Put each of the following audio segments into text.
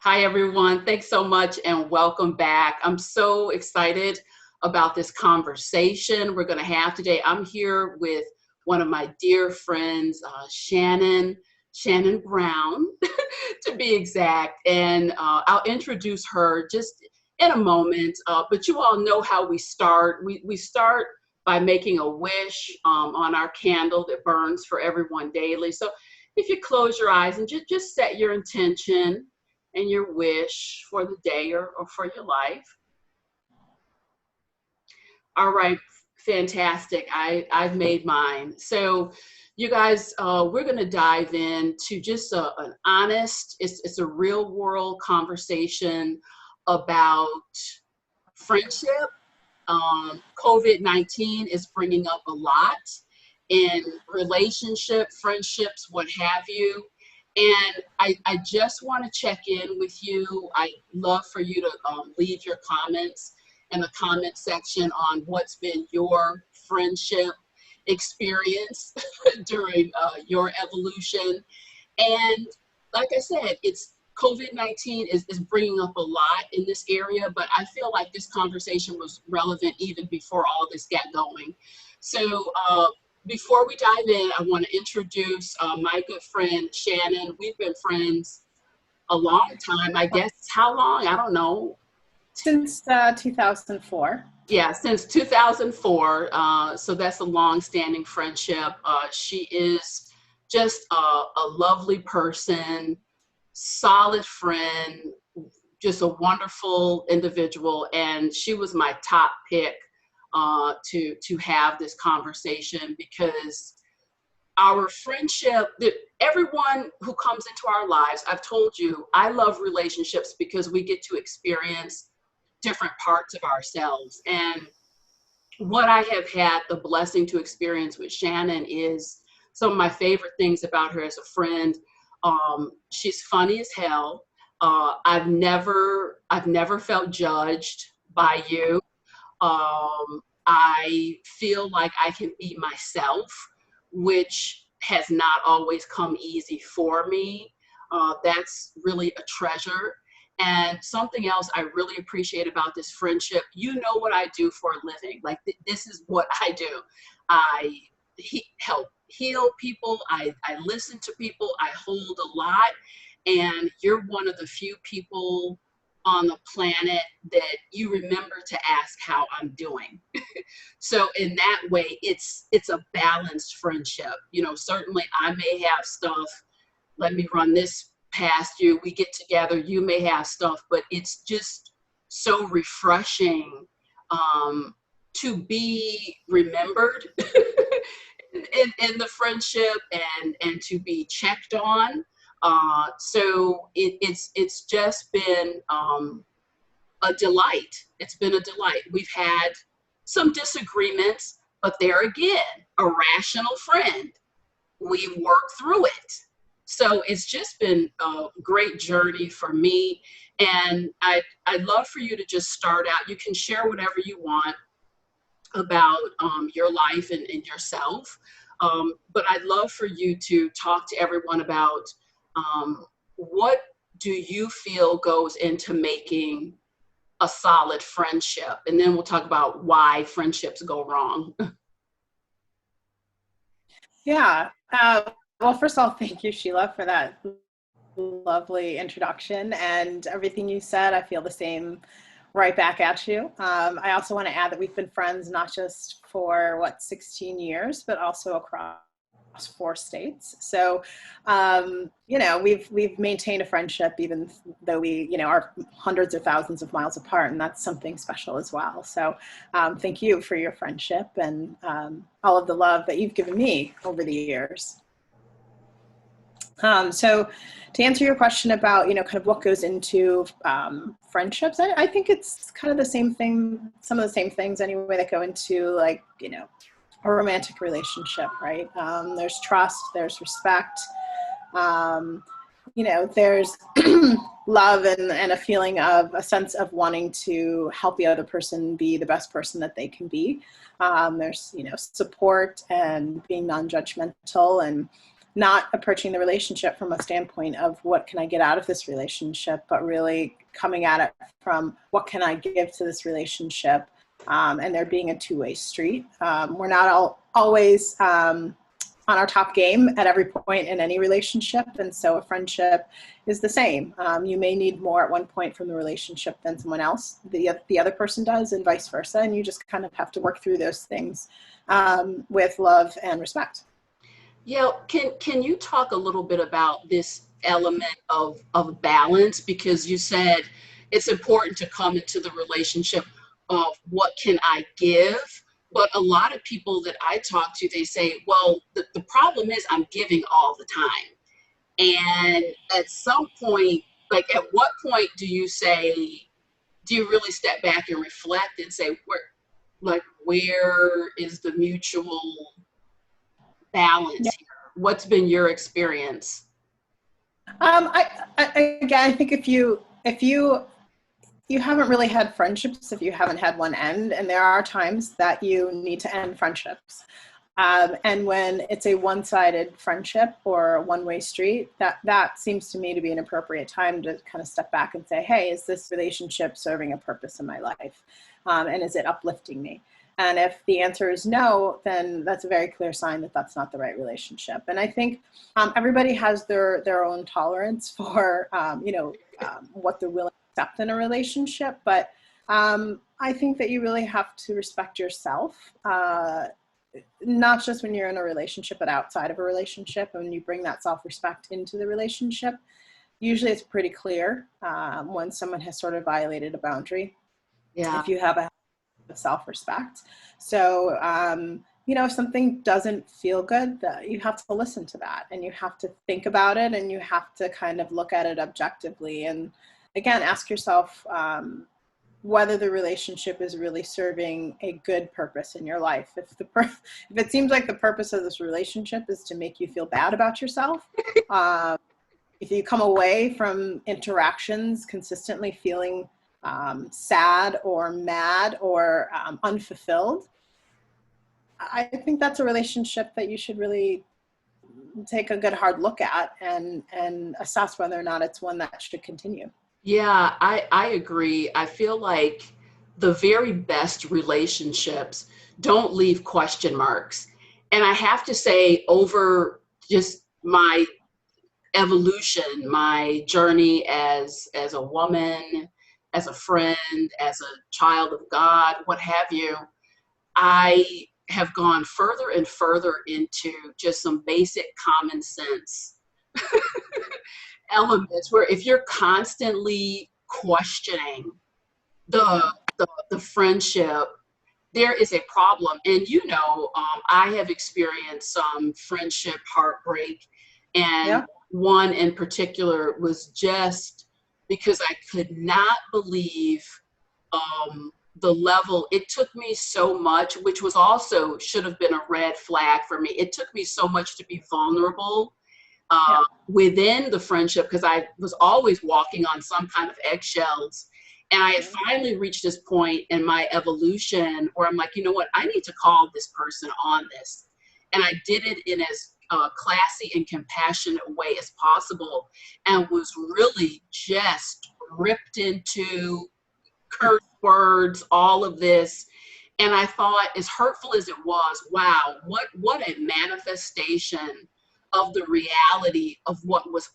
Hi, everyone. Thanks so much and welcome back. I'm so excited about this conversation we're going to have today. I'm here with one of my dear friends, Shannon Brown, to be exact. And I'll introduce her just in a moment. But you all know how we start. We start by making a wish on our candle that burns for everyone daily. So if you close your eyes and just set your intention and your wish for the day or for your life. All right, fantastic. I've made mine. So you guys, we're going to dive into just an honest, it's a real world conversation about friendship. COVID-19 is bringing up a lot in relationship, friendships, what have you. And I just want to check in with you. I'd love for you to leave your comments in the comment section on what's been your friendship experience during your evolution. And like I said, it's COVID-19 is bringing up a lot in this area, but I feel like this conversation was relevant even before all this got going. So before we dive in, I want to introduce my good friend, Shannon. We've been friends a long time. I guess how long? I don't know. Since 2004. Yeah, since 2004. So that's a long-standing friendship. She is just a lovely person, solid friend, just a wonderful individual. And she was my top pick to have this conversation because our friendship, everyone who comes into our lives, I've told you, I love relationships because we get to experience different parts of ourselves. And what I have had the blessing to experience with Shannon is some of my favorite things about her as a friend. She's funny as hell. I've never felt judged by you. I feel like I can be myself, which has not always come easy for me. That's really a treasure. And something else I really appreciate about this friendship, you know what I do for a living. Like this is what I do. I help heal people. I listen to people. I hold a lot. And you're one of the few people on the planet that you remember to ask how I'm doing. So in that way, it's a balanced friendship. You know, certainly I may have stuff. Let me run this past you. We get together. You may have stuff, but it's just so refreshing to be remembered in the friendship and to be checked on. So it's just been a delight. It's been a delight. We've had some disagreements, but there again, a rational friend. We've worked through it. So it's just been a great journey for me. And I'd love for you to just start out. You can share whatever you want about your life and yourself. But I'd love for you to talk to everyone about what do you feel goes into making a solid friendship? And then we'll talk about why friendships go wrong. Yeah. Well, first of all, thank you, Sheila, for that lovely introduction and everything you said. I feel the same right back at you. I also want to add that we've been friends not just for 16 years, but also across 4 states. So, we've maintained a friendship even though we, are hundreds of thousands of miles apart, and that's something special as well. So thank you for your friendship and all of the love that you've given me over the years. So to answer your question about, kind of what goes into friendships, I think it's kind of the same thing, some of the same things anyway that go into like, a romantic relationship, right? There's trust, there's respect, there's love and a feeling of a sense of wanting to help the other person be the best person that they can be. There's, support and being non-judgmental and not approaching the relationship from a standpoint of what can I get out of this relationship, but really coming at it from what can I give to this relationship, and there being a two-way street. We're not always on our top game at every point in any relationship, and so a friendship is the same. You may need more at one point from the relationship than someone else, the other person does, and vice versa, and you just kind of have to work through those things with love and respect. Yeah, can you talk a little bit about this element of balance? Because you said it's important to come into the relationship of what can I give? But a lot of people that I talk to, they say, well, the problem is I'm giving all the time. And at some point, like at what point do you say, do you really step back and reflect and say, where is the mutual balance here? What's been your experience? I think if you haven't really had friendships, if you haven't had one end, and there are times that you need to end friendships. And when it's a one-sided friendship or a one-way street, that seems to me to be an appropriate time to kind of step back and say, hey, is this relationship serving a purpose in my life? And is it uplifting me? And if the answer is no, then that's a very clear sign that that's not the right relationship. And I think everybody has their own tolerance for, what they're willing to accept in a relationship. But I think that you really have to respect yourself, not just when you're in a relationship, but outside of a relationship. And when you bring that self-respect into the relationship, usually it's pretty clear when someone has sort of violated a boundary. Yeah. If you have a self-respect. So, if something doesn't feel good, you have to listen to that, and you have to think about it, and you have to kind of look at it objectively. And again, ask yourself whether the relationship is really serving a good purpose in your life. If it seems like the purpose of this relationship is to make you feel bad about yourself, if you come away from interactions consistently feeling sad or mad or unfulfilled, I think that's a relationship that you should really take a good hard look at and assess whether or not it's one that should continue. Yeah, I agree. I feel like the very best relationships don't leave question marks. And I have to say, over just my evolution, my journey as a woman, as a friend, as a child of God, what have you, I have gone further and further into just some basic common sense elements where if you're constantly questioning the friendship, there is a problem. And I have experienced some friendship heartbreak, and Yeah. one in particular was just because I could not believe the level. It took me so much, which was also should have been a red flag for me. It took me so much to be vulnerable within the friendship, because I was always walking on some kind of eggshells. And I had finally reached this point in my evolution where I'm like, you know what, I need to call this person on this. And I did it in as classy and compassionate way as possible, and was really just ripped into curse words, all of this. And I thought, as hurtful as it was, wow, what a manifestation of the reality of what was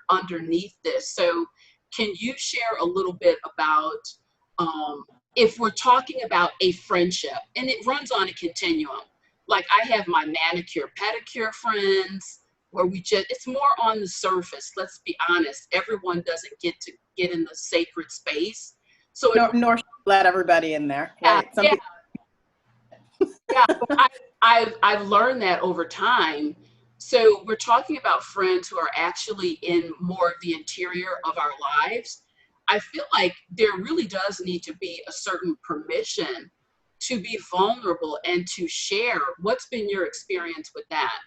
underneath this. So can you share a little bit about if we're talking about a friendship and it runs on a continuum? Like I have my manicure pedicure friends where it's more on the surface. Let's be honest. Everyone doesn't get to get in the sacred space. So Nor let everybody in there. Right? yeah, yeah. I've learned that over time. So we're talking about friends who are actually in more of the interior of our lives. I feel like there really does need to be a certain permission to be vulnerable and to share. What's been your experience with that?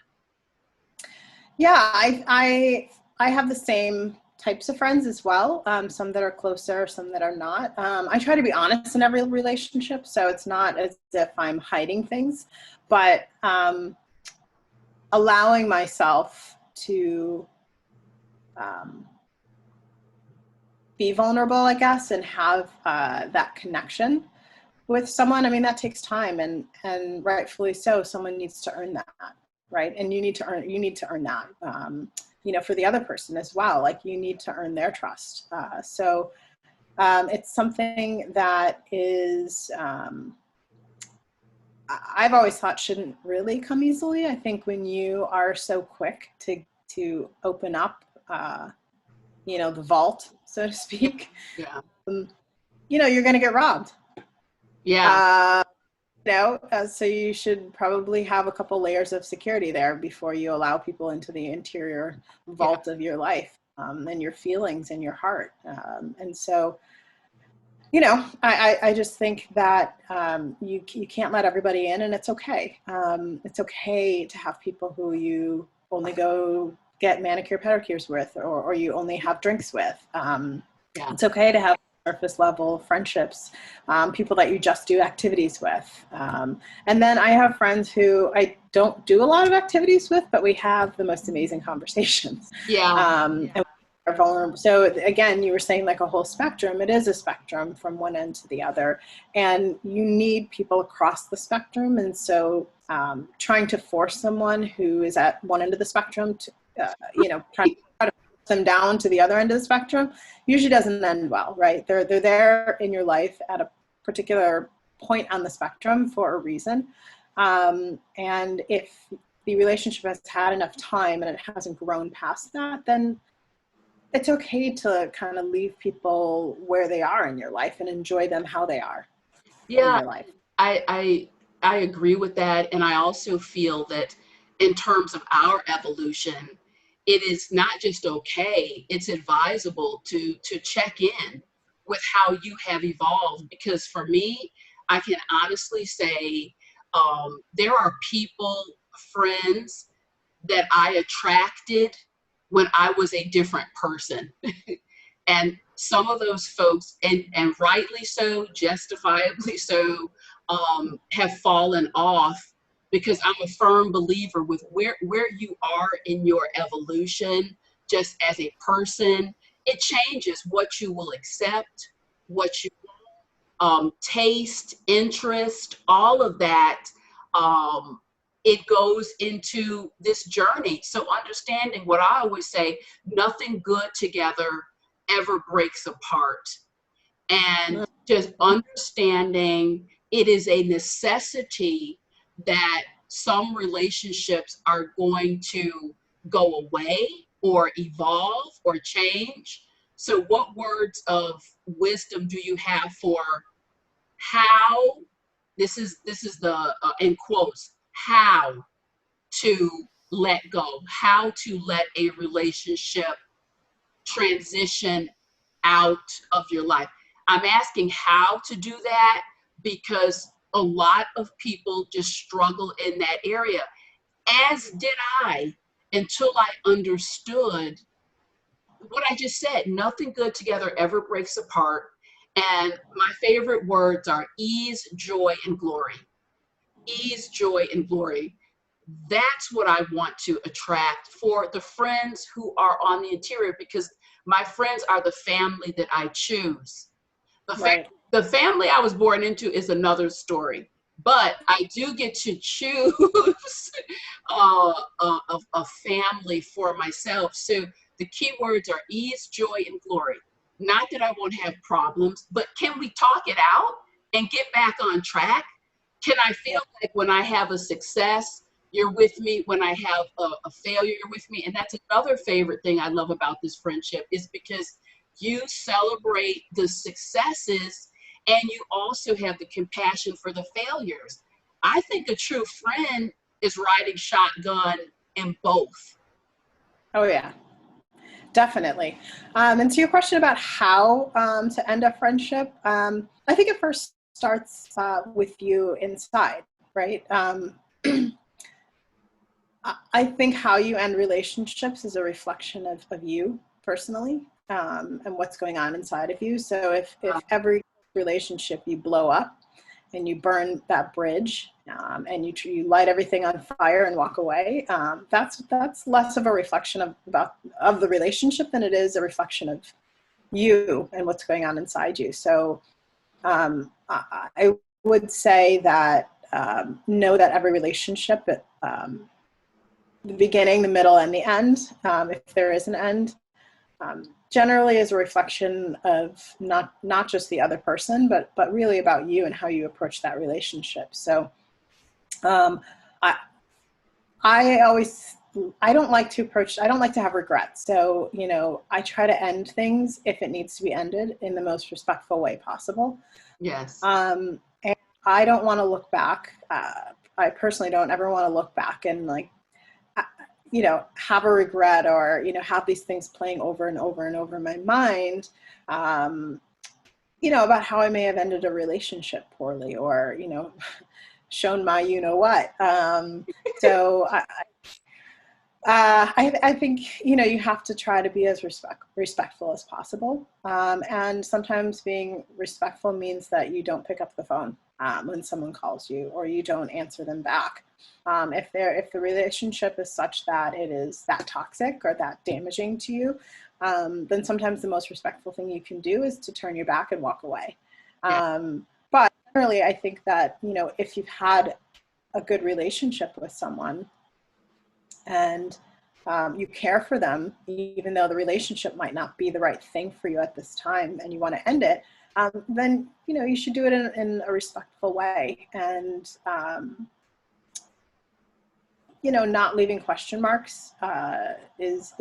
Yeah, I have the same types of friends as well. Some that are closer, some that are not. I try to be honest in every relationship, so it's not as if I'm hiding things, but allowing myself to be vulnerable, I guess, and have that connection with someone. I mean, that takes time, and rightfully so. Someone needs to earn that, right? And you need to earn that, you know, for the other person as well. Like, you need to earn their trust. So it's something that is, I've always thought shouldn't really come easily. I think when you are so quick to open up, you know, the vault, so to speak, Yeah. you know, you're going to get robbed. Yeah. You know, so you should probably have a couple layers of security there before you allow people into the interior vault of your life, and your feelings and your heart. And so, you know, I just think that you can't let everybody in, and it's okay. It's okay to have people who you only go get manicure pedicures with, or you only have drinks with. It's okay to have surface level friendships, people that you just do activities with. And then I have friends who I don't do a lot of activities with, but we have the most amazing conversations. And we are vulnerable. So again, you were saying like a whole spectrum. It is a spectrum from one end to the other, and you need people across the spectrum. And so trying to force someone who is at one end of the spectrum to, you know, try to force them down to the other end of the spectrum usually doesn't end well, right? They're there in your life at a particular point on the spectrum for a reason. And if the relationship has had enough time and it hasn't grown past that, then it's okay to kind of leave people where they are in your life and enjoy them how they are in your life. I agree with that. And I also feel that in terms of our evolution, it is not just okay, it's advisable to check in with how you have evolved. Because for me, I can honestly say there are people, friends that I attracted when I was a different person. And some of those folks, and rightly so, justifiably so, have fallen off, because I'm a firm believer with where you are in your evolution, just as a person, it changes what you will accept, what you taste, interest, all of that. It goes into this journey. So understanding what I always say, nothing good together ever breaks apart. And just understanding it is a necessity that some relationships are going to go away or evolve or change. So what words of wisdom do you have for how, this is the in quotes, how to let go, how to let a relationship transition out of your life? I'm asking how to do that because a lot of people just struggle in that area, as did I, until I understood what I just said. Nothing good together ever breaks apart. And my favorite words are ease, joy, and glory. Ease, joy, and glory. That's what I want to attract for the friends who are on the interior, because my friends are the family that I choose. The family I was born into is another story, but I do get to choose a family for myself. So the key words are ease, joy, and glory. Not that I won't have problems, but can we talk it out and get back on track? Can I feel like when I have a success, you're with me? When I have a failure, you're with me? And that's another favorite thing I love about this friendship, is because you celebrate the successes and you also have the compassion for the failures. I think a true friend is riding shotgun in both. Oh yeah, definitely. And to your question about how to end a friendship, I think it first starts with you inside, right? I think how you end relationships is a reflection of you personally, and what's going on inside of you. So if every relationship you blow up and you burn that bridge, and you light everything on fire and walk away, that's less of a reflection of the relationship than it is a reflection of you and what's going on inside you. So I would say that know that every relationship, the beginning, the middle, and the end, if there is an end, generally is a reflection of not just the other person, but really about you and how you approach that relationship. So I don't like to have regrets. So, I try to end things if it needs to be ended in the most respectful way possible. Yes. And I don't want to look back. I personally don't ever want to look back and have a regret or, have these things playing over and over and over in my mind, about how I may have ended a relationship poorly or, shown my, what. So I think, you have to try to be as respectful as possible. And sometimes being respectful means that you don't pick up the phone when someone calls you, or you don't answer them back. If the relationship is such that it is that toxic or that damaging to you, then sometimes the most respectful thing you can do is to turn your back and walk away. Yeah. But generally, I think that, if you've had a good relationship with someone and you care for them, even though the relationship might not be the right thing for you at this time and you want to end it, then, you should do it in a respectful way. And, not leaving question marks is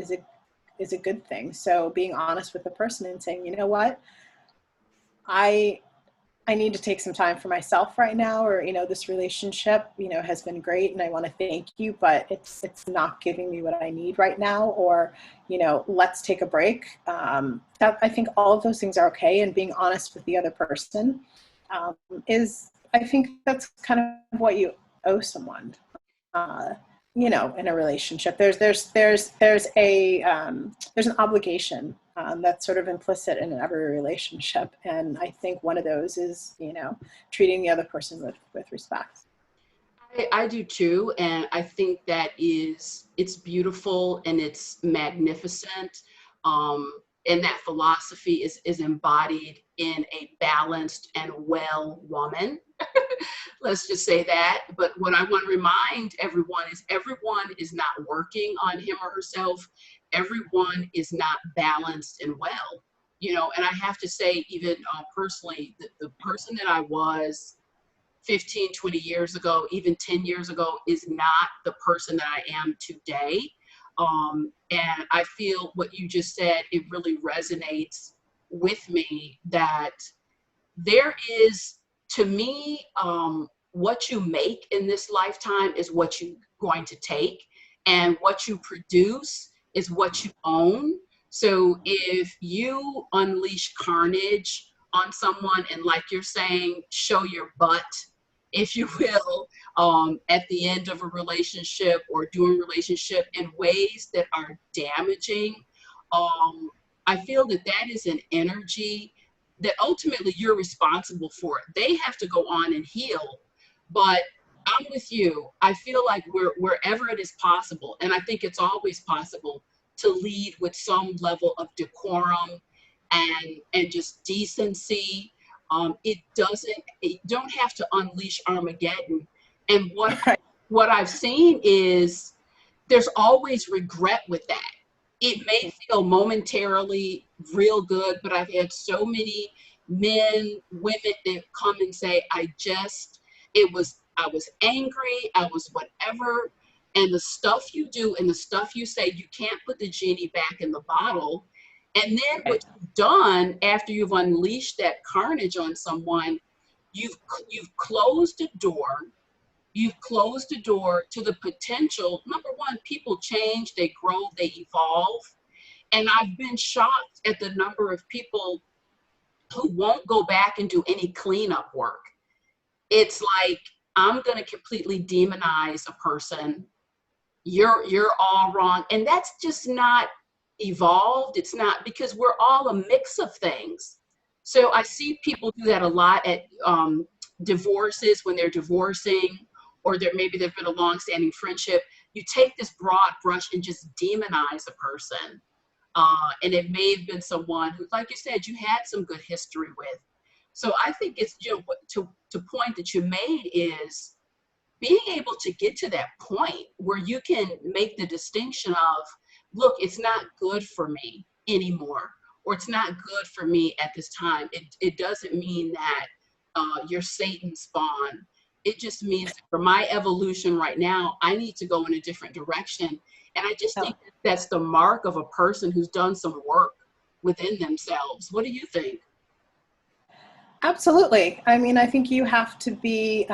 a good thing. So being honest with the person and saying, you know what, I need to take some time for myself right now, or, this relationship, has been great and I want to thank you, but it's not giving me what I need right now, or, let's take a break. I think all of those things are okay. And being honest with the other person I think that's kind of what you owe someone. In a relationship, there's an obligation that's sort of implicit in every relationship, and I think one of those is treating the other person with respect. I do too, and I think it's beautiful and it's magnificent. And that philosophy is embodied in a balanced and well woman. Let's just say that. But what I want to remind everyone is not working on him or herself. Everyone is not balanced and well. And I have to say, even personally, the person that I was 15, 20 years ago, even 10 years ago, is not the person that I am today. And I feel what you just said, it really resonates with me, that there is, to me, what you make in this lifetime is what you're going to take, and what you produce is what you own. So if you unleash carnage on someone, and like you're saying, show your butt, if you will, at the end of a relationship or during relationship in ways that are damaging, I feel that is an energy that ultimately you're responsible for. They have to go on and heal. But I'm with you. I feel like wherever it is possible, and I think it's always possible, to lead with some level of decorum and just decency. You don't have to unleash Armageddon. And what I've seen is there's always regret with that. It may feel momentarily real good, but I've had so many men, women that come and say, I was angry, I was whatever. And the stuff you do and the stuff you say, you can't put the genie back in the bottle. And then what you've done after you've unleashed that carnage on someone, you've closed the door. You've closed the door to the potential. Number one, people change, they grow, they evolve. And I've been shocked at the number of people who won't go back and do any cleanup work. It's like, I'm going to completely demonize a person. You're all wrong. And that's just not evolved. It's not, because we're all a mix of things. So I see people do that a lot at divorces, when they're divorcing, or maybe there's been a long-standing friendship, you take this broad brush and just demonize a person. And it may have been someone who, like you said, you had some good history with. So I think it's, to point that you made is being able to get to that point where you can make the distinction of, look, it's not good for me anymore, or it's not good for me at this time. It doesn't mean that you're Satan spawn. It just means that for my evolution right now, I need to go in a different direction. And I just think that's the mark of a person who's done some work within themselves. What do you think? Absolutely. I mean, I think you have to be,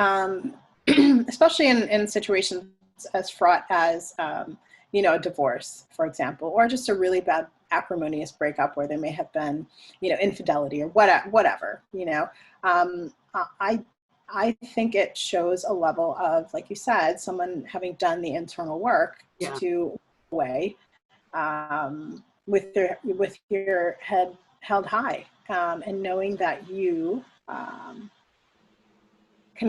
especially in situations as fraught as, a divorce, for example, or just a really bad acrimonious breakup where there may have been, infidelity or whatever, I think it shows a level of, like you said, someone having done the internal work to away with your head held high, and knowing that you can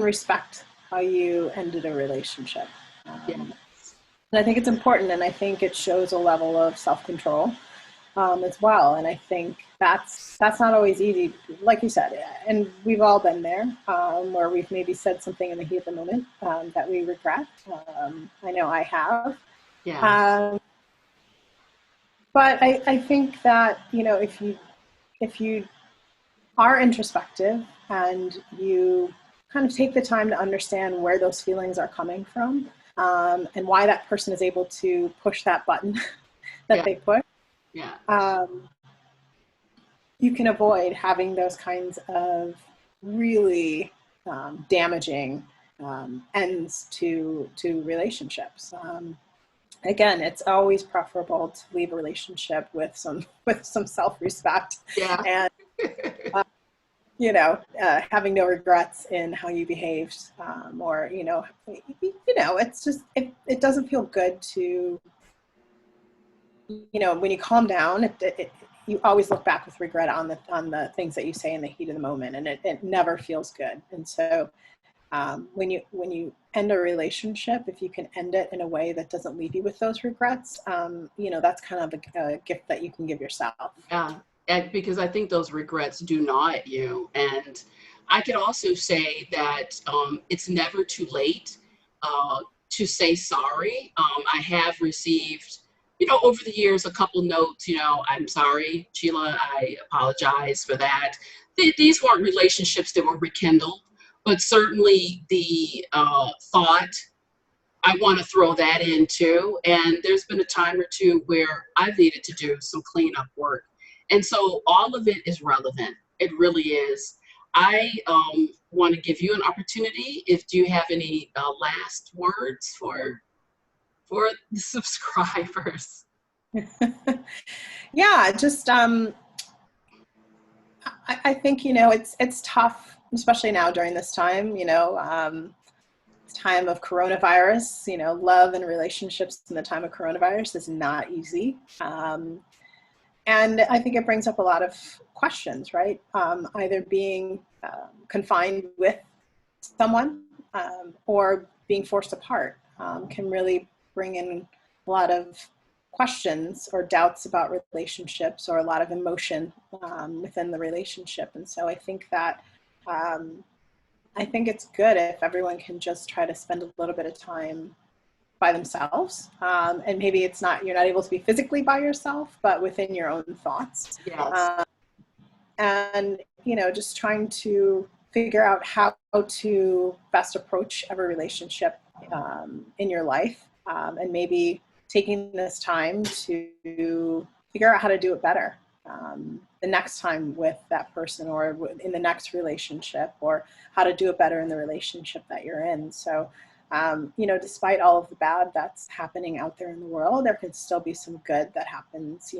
respect how you ended a relationship. And I think it's important, and I think it shows a level of self-control as well. And I think that's not always easy, like you said, and we've all been there, where we've maybe said something in the heat of the moment that we regret. I know I have. But I think that, if you are introspective and you kind of take the time to understand where those feelings are coming from, and why that person is able to push that button that they push, you can avoid having those kinds of really damaging ends to relationships. Again, it's always preferable to leave a relationship with some self-respect, and having no regrets in how you behaved, or it's just it doesn't feel good to, when you calm down, you always look back with regret on the things that you say in the heat of the moment, and it never feels good. And so when you end a relationship, if you can end it in a way that doesn't leave you with those regrets, that's kind of a gift that you can give yourself. And because I think those regrets do gnaw at you. And I could also say that it's never too late to say sorry. I have received, over the years, a couple notes, I'm sorry, Sheila, I apologize for that. These weren't relationships that were rekindled, but certainly the thought, I want to throw that in too. And there's been a time or two where I've needed to do some cleanup work. And so all of it is relevant. It really is. I want to give you an opportunity. Do you have any last words for the subscribers? Yeah, just I think it's tough, especially now during this time. Time of coronavirus. Love and relationships in the time of coronavirus is not easy. And I think it brings up a lot of questions, right? Either being confined with someone or being forced apart can really bring in a lot of questions or doubts about relationships, or a lot of emotion within the relationship. And so I think that I think it's good if everyone can just try to spend a little bit of time by themselves, and maybe you're not able to be physically by yourself, but within your own thoughts. And just trying to figure out how to best approach every relationship in your life, and maybe taking this time to figure out how to do it better the next time with that person, or in the next relationship, or how to do it better in the relationship that you're in. So despite all of the bad that's happening out there in the world, there can still be some good that happens,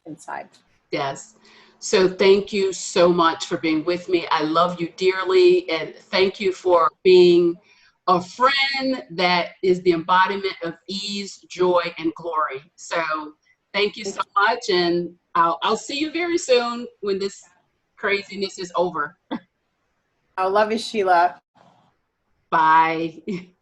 inside. Yes. So thank you so much for being with me. I love you dearly. And thank you for being a friend that is the embodiment of ease, joy, and glory. So thank you so much. And I'll see you very soon when this craziness is over. Love you, Sheila. Bye.